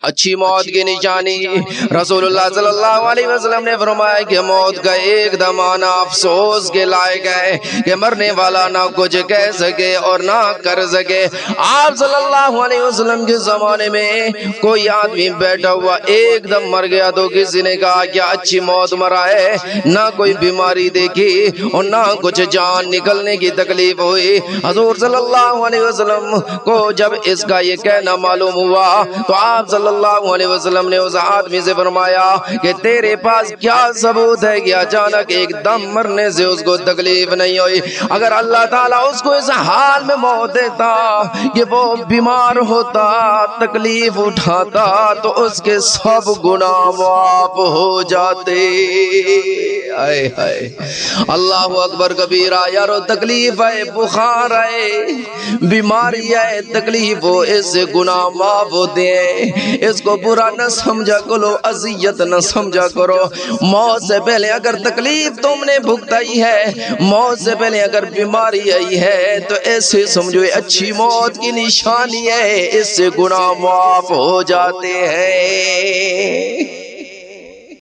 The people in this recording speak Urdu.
اچھی موت کی نشانی رسول اللہ صلی اللہ علیہ وسلم نے فرمایا کہ موت کا ایک دم آنا افسوس کے لائق ہے کہ مرنے والا نہ کچھ کہہ سکے اور نہ کر سکے۔ آپ صلی اللہ علیہ وسلم کے زمانے میں کوئی آدمی بیٹھا ہوا ایک دم مر گیا تو کسی نے کہا کیا اچھی موت مرا ہے؟ نہ کوئی بیماری دیکھی اور نہ کچھ جان نکلنے کی تکلیف ہوئی۔ حضور صلی اللہ علیہ وسلم کو جب اس کا یہ کہنا معلوم ہوا تو آپ صلی اللہ علیہ وسلم نے اس آدمی سے فرمایا کہ تیرے پاس کیا ثبوت ہے کہ اچانک ایک دم مرنے سے اس کو تکلیف نہیں ہوئی؟ اگر اللہ تعالیٰ اس کو اس حال میں موت دیتا کہ وہ بیمار ہوتا، تکلیف اٹھاتا، تو اس کے سب گناہ معاف ہو جاتے۔ آئے ہائے اللہ اکبر کبیرہ۔ یارو تکلیف ہے، بخار ہے، بیماری ہے، تکلیف ہو، اس سے گناہ معاف ہوتے ہیں۔ اس کو برا نہ سمجھا کرو، اذیت نہ سمجھا کرو۔ موت سے پہلے اگر تکلیف تم نے بھگتائی ہے، موت سے پہلے اگر بیماری آئی ہے، تو ایسے سمجھو اچھی موت کی نشانی ہے، اس سے گناہ معاف ہو جاتے ہیں۔